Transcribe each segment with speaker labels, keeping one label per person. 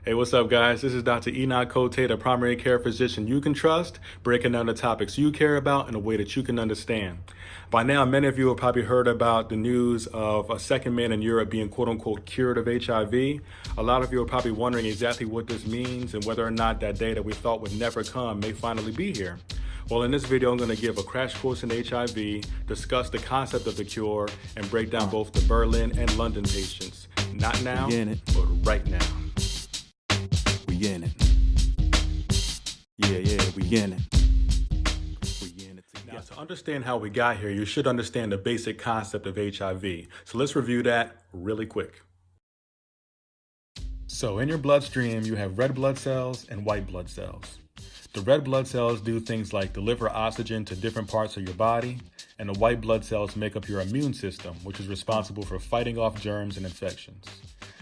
Speaker 1: Hey, what's up, guys? This is Dr. Enoch Kotei, the primary care physician you can trust, breaking down the topics you care about in a way that you can understand. By now, many of you have probably heard about the news of a second man in Europe being quote-unquote cured of HIV. A lot of you are probably wondering exactly what this means and whether or not that day that we thought would never come may finally be here. Well, in this video, I'm going to give a crash course in HIV, discuss the concept of the cure, and break down both the Berlin and London patients. Not now, but right now.
Speaker 2: We in it. Yeah, we in it. We in it together.
Speaker 1: Now, to understand how we got here, you should understand the basic concept of HIV. So let's review that really quick. So in your bloodstream, you have red blood cells and white blood cells. The red blood cells do things like deliver oxygen to different parts of your body, and the white blood cells make up your immune system, which is responsible for fighting off germs and infections.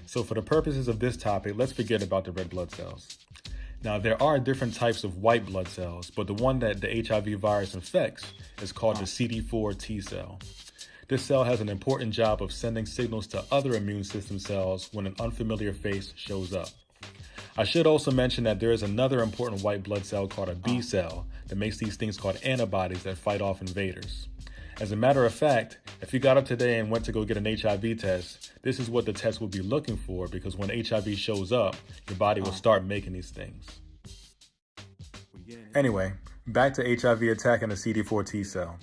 Speaker 1: So for the purposes of this topic, let's forget about the red blood cells. Now, there are different types of white blood cells, but the one that the HIV virus infects is called the CD4 T cell. This cell has an important job of sending signals to other immune system cells when an unfamiliar face shows up. I should also mention that there is another important white blood cell called a B cell that makes these things called antibodies that fight off invaders. As a matter of fact, if you got up today and went to go get an HIV test, this is what the test will be looking for, because when HIV shows up, your body will start making these things. Anyway, back to HIV attacking the CD4 T cell.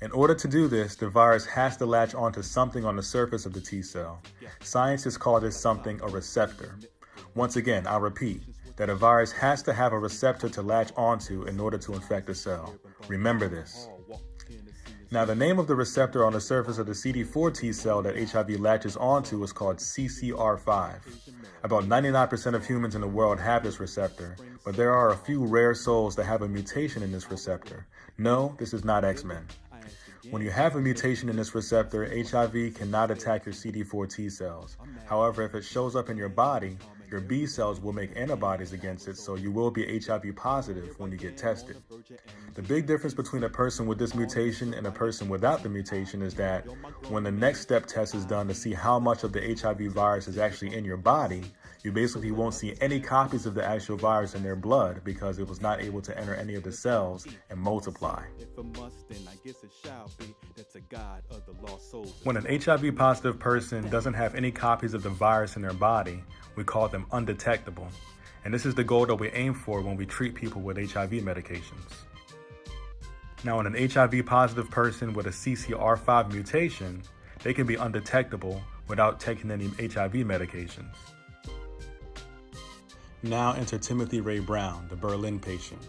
Speaker 1: In order to do this, the virus has to latch onto something on the surface of the T cell. Scientists call this something a receptor. Once again, I'll repeat that a virus has to have a receptor to latch onto in order to infect a cell. Remember this. Now, the name of the receptor on the surface of the CD4 T cell that HIV latches onto is called CCR5. About 99% of humans in the world have this receptor, but there are a few rare souls that have a mutation in this receptor. No, this is not X-Men. When you have a mutation in this receptor, HIV cannot attack your CD4 T cells. However, if it shows up in your body, your B cells will make antibodies against it, so you will be HIV positive when you get tested. The big difference between a person with this mutation and a person without the mutation is that when the next step test is done to see how much of the HIV virus is actually in your body, you basically won't see any copies of the actual virus in their blood because it was not able to enter any of the cells and multiply. When an HIV positive person doesn't have any copies of the virus in their body, we call them undetectable. And this is the goal that we aim for when we treat people with HIV medications. Now, in an HIV positive person with a CCR5 mutation, they can be undetectable without taking any HIV medications. Now enter Timothy Ray Brown, the Berlin patient.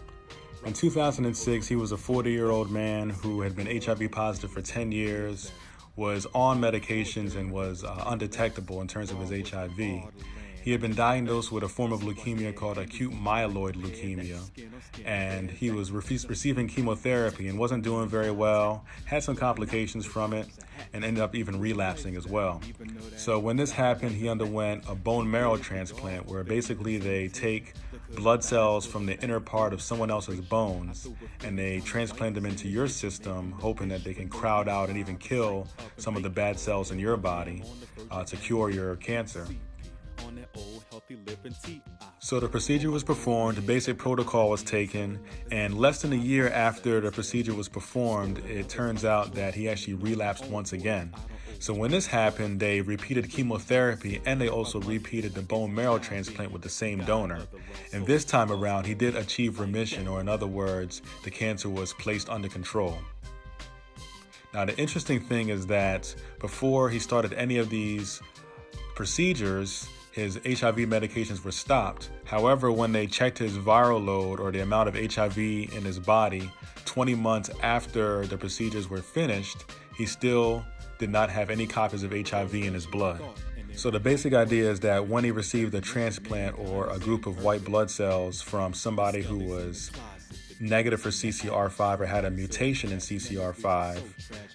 Speaker 1: In 2006, he was a 40-year-old man who had been HIV positive for 10 years, was on medications, and was undetectable in terms of his HIV. He had been diagnosed with a form of leukemia called acute myeloid leukemia, and he was receiving chemotherapy and wasn't doing very well, had some complications from it, and ended up even relapsing as well. So when this happened, he underwent a bone marrow transplant, where basically they take blood cells from the inner part of someone else's bones and they transplant them into your system, hoping that they can crowd out and even kill some of the bad cells in your body to cure your cancer. So the procedure was performed, the basic protocol was taken, and less than a year after the procedure was performed, it turns out that he actually relapsed once again. So when this happened, they repeated chemotherapy and they also repeated the bone marrow transplant with the same donor. And this time around, he did achieve remission, or in other words, the cancer was placed under control. Now, the interesting thing is that before he started any of these procedures, his HIV medications were stopped. However, when they checked his viral load, or the amount of HIV in his body, 20 months after the procedures were finished, he still did not have any copies of HIV in his blood. So the basic idea is that when he received a transplant or a group of white blood cells from somebody who was negative for CCR5 or had a mutation in CCR5,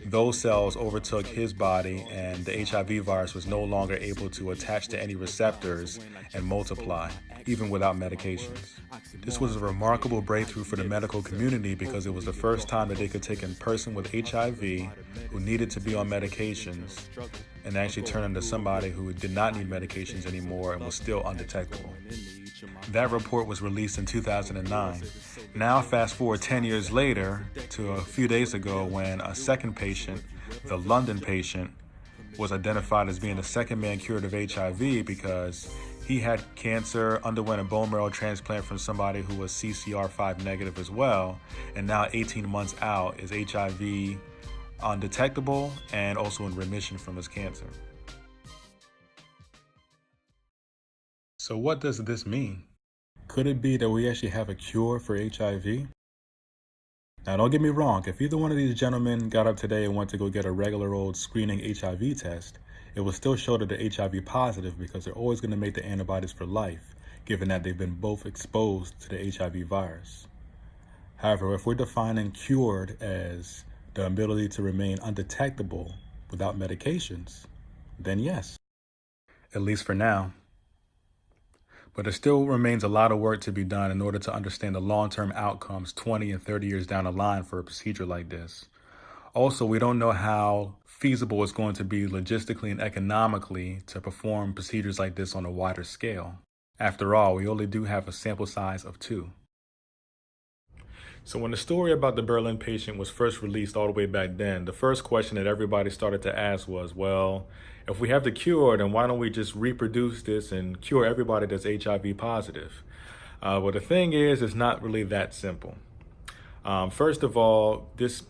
Speaker 1: those cells overtook his body and the HIV virus was no longer able to attach to any receptors and multiply, even without medications. This was a remarkable breakthrough for the medical community because it was the first time that they could take a person with HIV who needed to be on medications and actually turn into somebody who did not need medications anymore and was still undetectable. That report was released in 2009. Now fast forward 10 years later to a few days ago when a second patient, the London patient, was identified as being the second man cured of HIV because he had cancer, underwent a bone marrow transplant from somebody who was CCR5 negative as well, and now 18 months out is HIV undetectable and also in remission from his cancer. So what does this mean? Could it be that we actually have a cure for HIV? Now, don't get me wrong, if either one of these gentlemen got up today and went to go get a regular old screening HIV test, it will still show that they're HIV positive because they're always going to make the antibodies for life, given that they've been both exposed to the HIV virus. However, if we're defining cured as the ability to remain undetectable without medications, then yes, at least for now. But there still remains a lot of work to be done in order to understand the long-term outcomes 20 and 30 years down the line for a procedure like this. Also, we don't know how feasible it's going to be logistically and economically to perform procedures like this on a wider scale. After all, we only do have a sample size of 2. So when the story about the Berlin patient was first released all the way back then, the first question that everybody started to ask was, well, if we have the cure, then why don't we just reproduce this and cure everybody that's HIV positive? Well, the thing is, it's not really that simple. First of all, this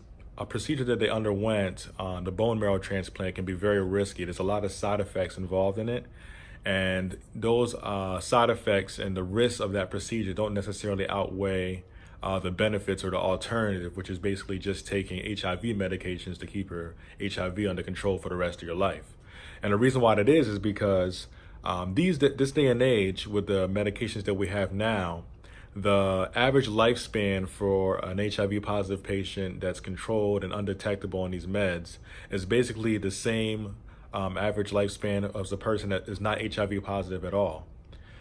Speaker 1: procedure that they underwent, the bone marrow transplant, can be very risky. There's a lot of side effects involved in it. And those side effects and the risks of that procedure don't necessarily outweigh the benefits or the alternative, which is basically just taking HIV medications to keep your HIV under control for the rest of your life. And the reason why that is because this day and age, with the medications that we have now, the average lifespan for an HIV positive patient that's controlled and undetectable on these meds is basically the same average lifespan as a person that is not HIV positive at all.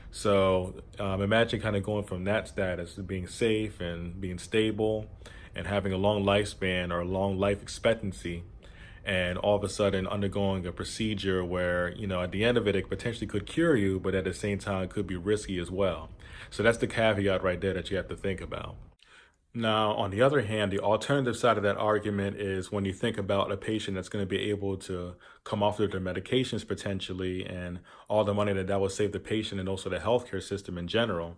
Speaker 1: So imagine kind of going from that status to being safe and being stable and having a long lifespan or a long life expectancy, and all of a sudden undergoing a procedure where, at the end of it, it potentially could cure you, but at the same time, it could be risky as well. So that's the caveat right there that you have to think about. Now, on the other hand, the alternative side of that argument is when you think about a patient that's going to be able to come off of their medications potentially, and all the money that will save the patient and also the healthcare system in general.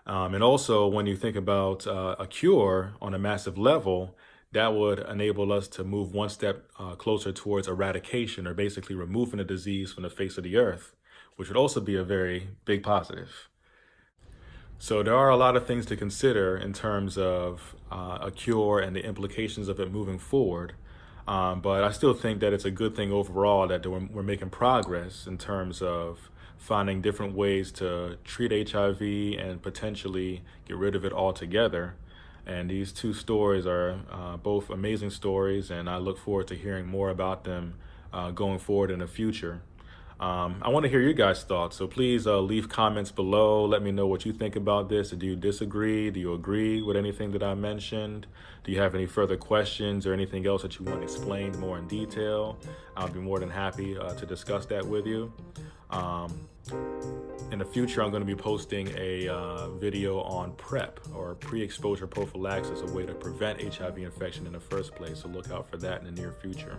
Speaker 1: And also when you think about a cure on a massive level, that would enable us to move one step closer towards eradication, or basically removing the disease from the face of the earth, which would also be a very big positive. So there are a lot of things to consider in terms of a cure and the implications of it moving forward. But I still think that it's a good thing overall that we're making progress in terms of finding different ways to treat HIV and potentially get rid of it altogether. And these 2 stories are both amazing stories, and I look forward to hearing more about them going forward in the future. I want to hear your guys' thoughts, so please leave comments below. Let me know what you think about this. Do you disagree? Do you agree with anything that I mentioned? Do you have any further questions or anything else that you want explained more in detail? I'll be more than happy to discuss that with you. In the future, I'm going to be posting a video on PrEP, or pre-exposure prophylaxis, a way to prevent HIV infection in the first place. So look out for that in the near future.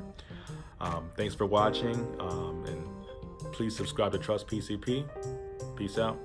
Speaker 1: Thanks for watching, and please subscribe to Trust PCP. Peace out.